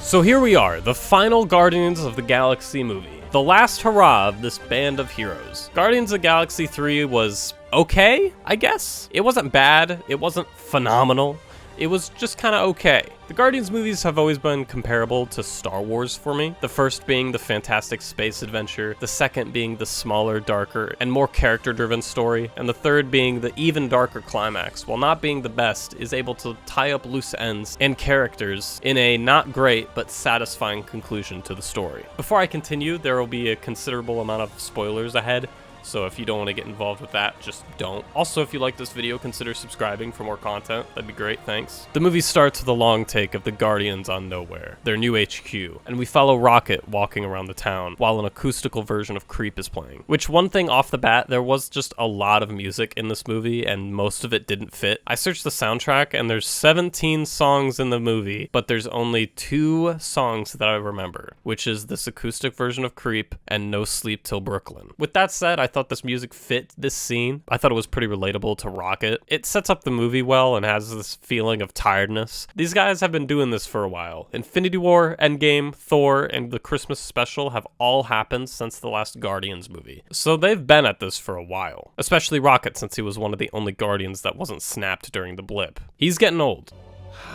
So here we are, the final Guardians of the Galaxy movie. The last hurrah of this band of heroes. Guardians of the Galaxy 3 was okay, I guess? It wasn't bad, it wasn't phenomenal. It was just kinda okay. The Guardians movies have always been comparable to Star Wars for me. The first being the fantastic space adventure, the second being the smaller, darker, and more character-driven story, and the third being the even darker climax, while not being the best, is able to tie up loose ends and characters in a not great but satisfying conclusion to the story. Before I continue, there will be a considerable amount of spoilers ahead, so if you don't want to get involved with that, just don't. Also, if you like this video, consider subscribing for more content. That'd be great, thanks. The movie starts with a long take of the Guardians on Nowhere, their new HQ, and we follow Rocket walking around the town while an acoustical version of Creep is playing. Which, one thing off the bat, there was just a lot of music in this movie, and most of it didn't fit. I searched the soundtrack, and there's 17 songs in the movie, but there's only 2 songs that I remember, which is this acoustic version of Creep and No Sleep Till Brooklyn. With that said, I thought this music fit this scene. I thought it was pretty relatable to Rocket. It sets up the movie well and has this feeling of tiredness. These guys have been doing this for a while. Infinity War, Endgame, Thor, and the Christmas special have all happened since the last Guardians movie. So they've been at this for a while. Especially Rocket, since he was one of the only Guardians that wasn't snapped during the blip. He's getting old.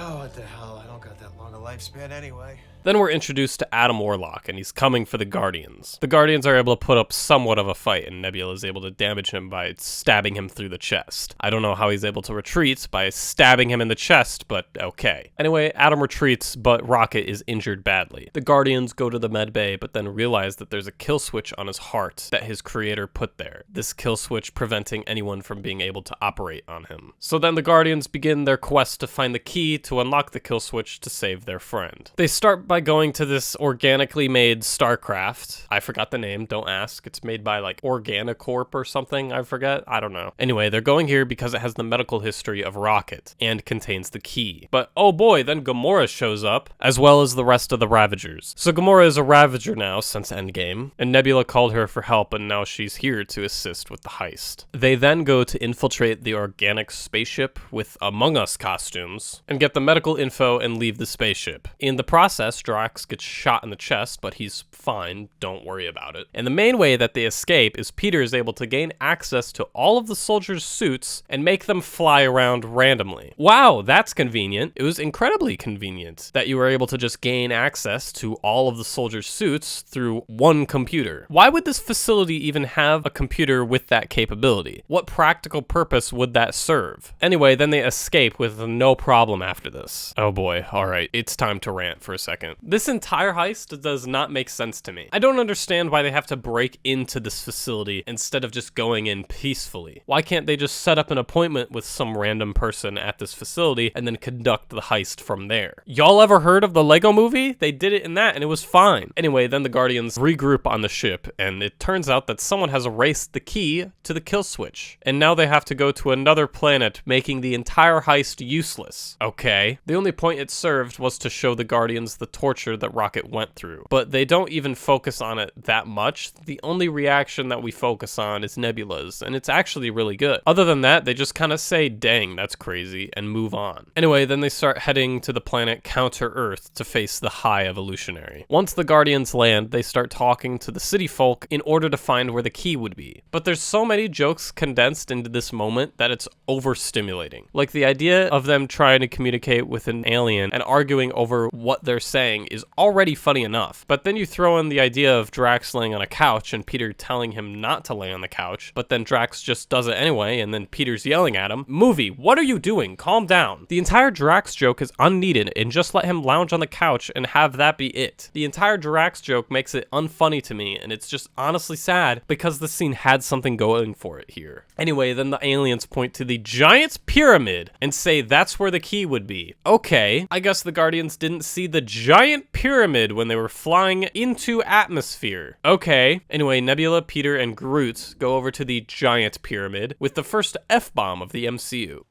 Oh, what the hell? I don't got that long a lifespan anyway. Then we're introduced to Adam Warlock, and he's coming for the Guardians. The Guardians are able to put up somewhat of a fight, and Nebula is able to damage him by stabbing him through the chest. I don't know how he's able to retreat by stabbing him in the chest, but okay. Anyway, Adam retreats, but Rocket is injured badly. The Guardians go to the medbay, but then realize that there's a kill switch on his heart that his creator put there. This kill switch preventing anyone from being able to operate on him. So then the Guardians begin their quest to find the key to unlock the kill switch to save their friend. They start by going to this organically made StarCraft. I forgot the name, don't ask. It's made by like Organicorp or something, I forget. I don't know. Anyway, they're going here because it has the medical history of Rocket and contains the key. But oh boy, then Gamora shows up, as well as the rest of the Ravagers. So Gamora is a Ravager now since Endgame, and Nebula called her for help, and now she's here to assist with the heist. They then go to infiltrate the organic spaceship with Among Us costumes and get the medical info and leave the spaceship. In the process, Drax gets shot in the chest, but he's fine, don't worry about it. And the main way that they escape is Peter is able to gain access to all of the soldiers' suits and make them fly around randomly. Wow, that's convenient. It was incredibly convenient that you were able to just gain access to all of the soldiers' suits through one computer. Why would this facility even have a computer with that capability? What practical purpose would that serve? Anyway, then they escape with no problem after this. Oh boy, alright, it's time to rant for a second. This entire heist does not make sense to me. I don't understand why they have to break into this facility instead of just going in peacefully. Why can't they just set up an appointment with some random person at this facility and then conduct the heist from there? Y'all ever heard of the Lego movie? They did it in that and it was fine. Anyway, then the Guardians regroup on the ship, and it turns out that someone has erased the key to the kill switch. And now they have to go to another planet, making the entire heist useless. Okay. The only point it served was to show the Guardians the torture that Rocket went through, but they don't even focus on it that much. The only reaction that we focus on is Nebula's, and it's actually really good. Other than that, they just kind of say, dang, that's crazy, and move on. Anyway, then they start heading to the planet Counter-Earth to face the High Evolutionary. Once the Guardians land, they start talking to the city folk in order to find where the key would be. But there's so many jokes condensed into this moment that it's overstimulating. Like the idea of them trying to communicate with an alien and arguing over what they're saying is already funny enough. But then you throw in the idea of Drax laying on a couch and Peter telling him not to lay on the couch, but then Drax just does it anyway, and then Peter's yelling at him, "Movie, what are you doing? Calm down." The entire Drax joke is unneeded, and just let him lounge on the couch and have that be it. The entire Drax joke makes it unfunny to me, and it's just honestly sad because the scene had something going for it here. Anyway, then the aliens point to the giant pyramid and say that's where the key would be. Okay, I guess the Guardians didn't see the giant pyramid when they were flying into atmosphere. Okay. Anyway, Nebula, Peter, and Groot go over to the giant pyramid with the first F-bomb of the MCU.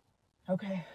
Okay.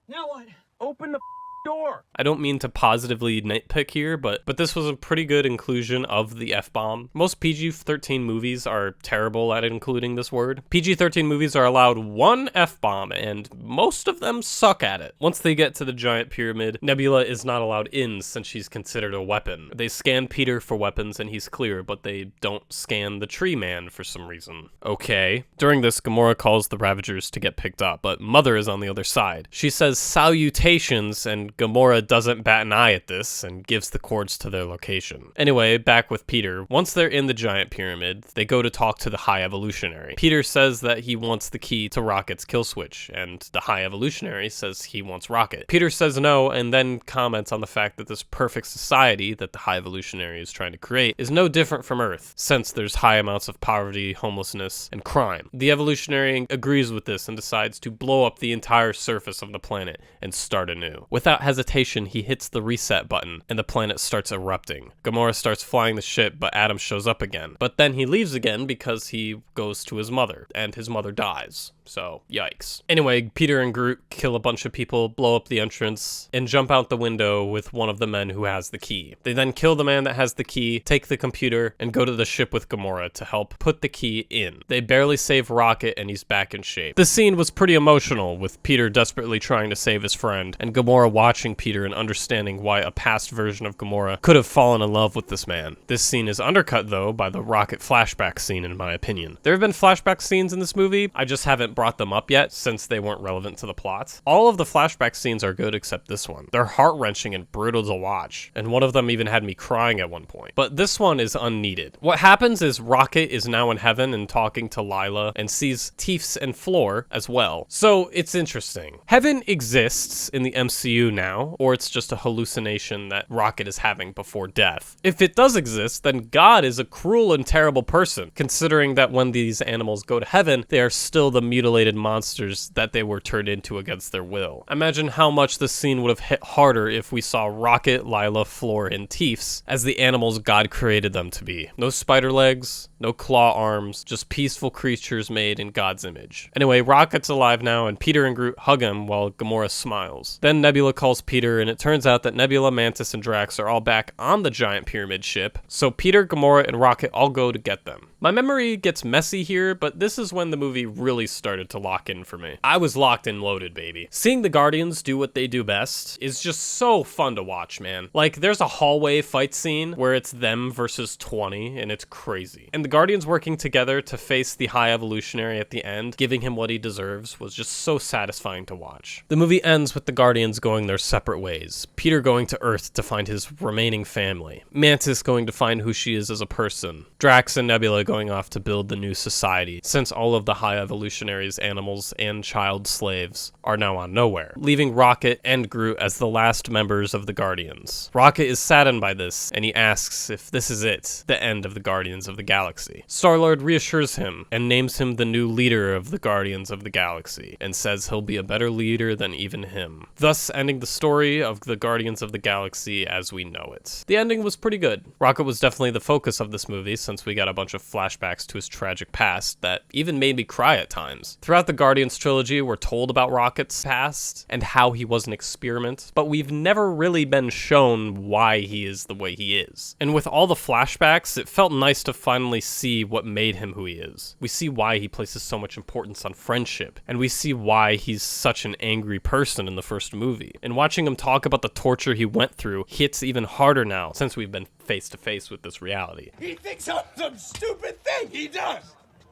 Now what? Open the door. I don't mean to positively nitpick here, but this was a pretty good inclusion of the F-bomb. Most PG-13 movies are terrible at including this word. PG-13 movies are allowed one F-bomb, and most of them suck at it. Once they get to the giant pyramid, Nebula is not allowed in since she's considered a weapon. They scan Peter for weapons and he's clear, but they don't scan the tree man for some reason. Okay. During this, Gamora calls the Ravagers to get picked up, but Mother is on the other side. She says salutations, and Gamora doesn't bat an eye at this and gives the cords to their location. Anyway, back with Peter. Once they're in the giant pyramid, they go to talk to the High Evolutionary. Peter says that he wants the key to Rocket's kill switch, and the High Evolutionary says he wants Rocket. Peter says no, and then comments on the fact that this perfect society that the High Evolutionary is trying to create is no different from Earth, since there's high amounts of poverty, homelessness, and crime. The Evolutionary agrees with this and decides to blow up the entire surface of the planet and start anew. Without hesitation, he hits the reset button, and the planet starts erupting. Gamora starts flying the ship, but Adam shows up again. But then he leaves again because he goes to his mother, and his mother dies. So, yikes. Anyway, Peter and Groot kill a bunch of people, blow up the entrance, and jump out the window with one of the men who has the key. They then kill the man that has the key, take the computer, and go to the ship with Gamora to help put the key in. They barely save Rocket, and he's back in shape. The scene was pretty emotional, with Peter desperately trying to save his friend, and Gamora watching Peter and understanding why a past version of Gamora could have fallen in love with this man. This scene is undercut, though, by the Rocket flashback scene, in my opinion. There have been flashback scenes in this movie, I just haven't brought them up yet since they weren't relevant to the plot. All of the flashback scenes are good except this one. They're heart-wrenching and brutal to watch, and one of them even had me crying at one point. But this one is unneeded. What happens is Rocket is now in heaven and talking to Lila and sees Teefs and Floor as well. So it's interesting. Heaven exists in the MCU now, or it's just a hallucination that Rocket is having before death. If it does exist, then God is a cruel and terrible person, considering that when these animals go to heaven, they are still the mutilated monsters that they were turned into against their will. Imagine how much this scene would have hit harder if we saw Rocket, Lila, Floor, and Teefs as the animals God created them to be. No spider legs, no claw arms, just peaceful creatures made in God's image. Anyway, Rocket's alive now, and Peter and Groot hug him while Gamora smiles. Then Nebula calls Peter, and it turns out that Nebula, Mantis, and Drax are all back on the giant pyramid ship, so Peter, Gamora, and Rocket all go to get them. My memory gets messy here, but this is when the movie really started to lock in for me. I was locked and loaded, baby. Seeing the Guardians do what they do best is just so fun to watch, man. Like, there's a hallway fight scene where it's them versus 20, and it's crazy. And the Guardians working together to face the High Evolutionary at the end, giving him what he deserves, was just so satisfying to watch. The movie ends with the Guardians going their separate ways. Peter going to Earth to find his remaining family. Mantis going to find who she is as a person. Drax and Nebula going off to build the new society, since all of the High Evolutionaries, animals, and child slaves are now on nowhere, leaving Rocket and Groot as the last members of the Guardians. Rocket is saddened by this, and he asks if this is it, the end of the Guardians of the Galaxy. Star-Lord reassures him and names him the new leader of the Guardians of the Galaxy, and says he'll be a better leader than even him, thus ending the story of the Guardians of the Galaxy as we know it. The ending was pretty good. Rocket was definitely the focus of this movie, since we got a bunch of flashbacks to his tragic past that even made me cry at times. Throughout the Guardians trilogy, we're told about Rocket's past and how he was an experiment, but we've never really been shown why he is the way he is. And with all the flashbacks, it felt nice to finally see what made him who he is. We see why he places so much importance on friendship, and we see why he's such an angry person in the first movie. And watching him talk about the torture he went through hits even harder now, since we've been face to face with this reality. He thinks I'm some stupid thing. He does.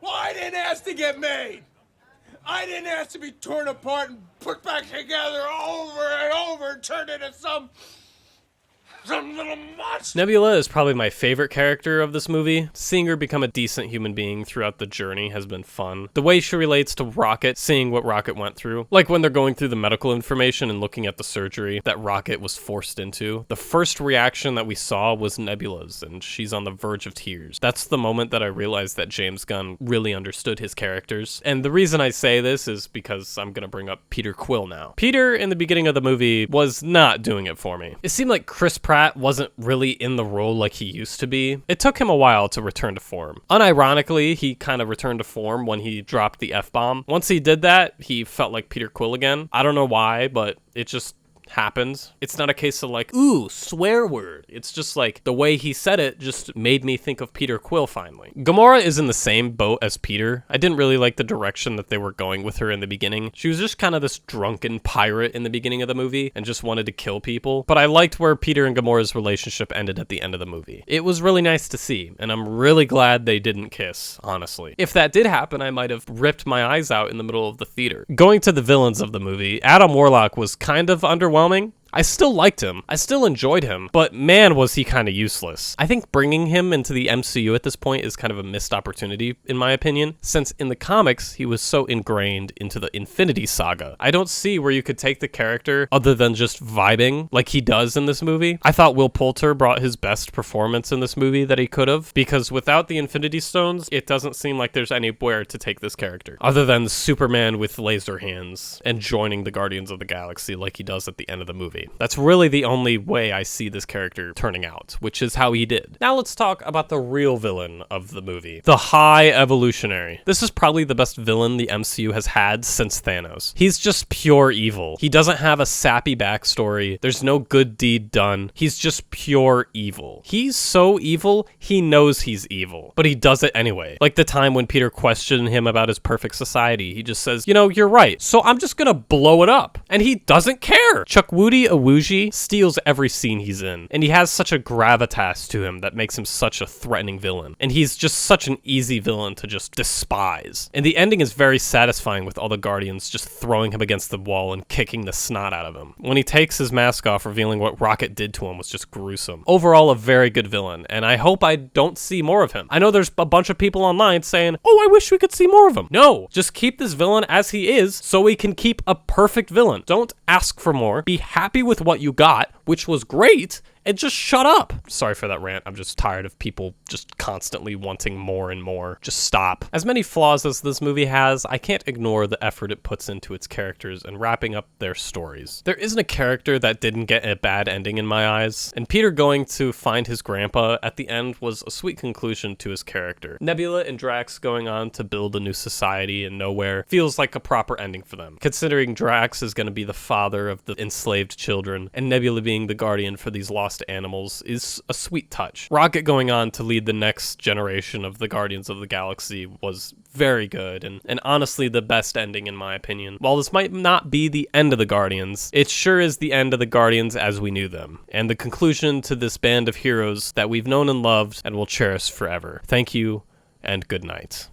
Well, I didn't ask to get made. I didn't ask to be torn apart and put back together over and over and turned into some little monster. Nebula is probably my favorite character of this movie. Seeing her become a decent human being throughout the journey has been fun. The way she relates to Rocket, seeing what Rocket went through, like when they're going through the medical information and looking at the surgery that Rocket was forced into, the first reaction that we saw was Nebula's, and she's on the verge of tears. That's the moment that I realized that James Gunn really understood his characters. And the reason I say this is because I'm gonna bring up Peter Quill now. Peter, in the beginning of the movie, was not doing it for me. It seemed like Chris Pratt wasn't really in the role like he used to be. It took him a while to return to form. Unironically, he kind of returned to form when he dropped the F-bomb. Once he did that, he felt like Peter Quill again. I don't know why, but it just happened. It's not a case of like, ooh, swear word. It's just like the way he said it just made me think of Peter Quill finally. Gamora is in the same boat as Peter. I didn't really like the direction that they were going with her in the beginning. She was just kind of this drunken pirate in the beginning of the movie and just wanted to kill people. But I liked where Peter and Gamora's relationship ended at the end of the movie. It was really nice to see, and I'm really glad they didn't kiss, honestly. If that did happen, I might have ripped my eyes out in the middle of the theater. Going to the villains of the movie, Adam Warlock was kind of underwhelming. I still liked him. I still enjoyed him, but man, was he kind of useless. I think bringing him into the MCU at this point is kind of a missed opportunity, in my opinion, since in the comics, he was so ingrained into the Infinity Saga. I don't see where you could take the character other than just vibing like he does in this movie. I thought Will Poulter brought his best performance in this movie that he could have, because without the Infinity Stones, it doesn't seem like there's anywhere to take this character, other than Superman with laser hands and joining the Guardians of the Galaxy like he does at the end of the movie. That's really the only way I see this character turning out, which is how he did. Now let's talk about the real villain of the movie, the High Evolutionary. This is probably the best villain the MCU has had since Thanos. He's just pure evil. He doesn't have a sappy backstory. There's no good deed done. He's just pure evil. He's so evil, he knows he's evil, but he does it anyway. Like the time when Peter questioned him about his perfect society, he just says, you know, you're right, so I'm just gonna blow it up. And he doesn't care. Chukwudi Iwuji steals every scene he's in, and he has such a gravitas to him that makes him such a threatening villain. And he's just such an easy villain to just despise. And the ending is very satisfying with all the Guardians just throwing him against the wall and kicking the snot out of him. When he takes his mask off, revealing what Rocket did to him was just gruesome. Overall, a very good villain, and I hope I don't see more of him. I know there's a bunch of people online saying, oh, I wish we could see more of him. No, just keep this villain as he is so we can keep a perfect villain. Don't ask for more. Be happy with what you got, which was great, and just shut up. Sorry for that rant. I'm just tired of people just constantly wanting more and more. Just stop. As many flaws as this movie has, I can't ignore the effort it puts into its characters and wrapping up their stories. There isn't a character that didn't get a bad ending in my eyes, and Peter going to find his grandpa at the end was a sweet conclusion to his character. Nebula and Drax going on to build a new society in nowhere feels like a proper ending for them, considering Drax is going to be the father of the enslaved children, and Nebula being the guardian for these lost animals is a sweet touch. Rocket going on to lead the next generation of the Guardians of the Galaxy was very good, and honestly the best ending in my opinion. While this might not be the end of the Guardians, it sure is the end of the Guardians as we knew them, and the conclusion to this band of heroes that we've known and loved and will cherish forever. Thank you, and good night.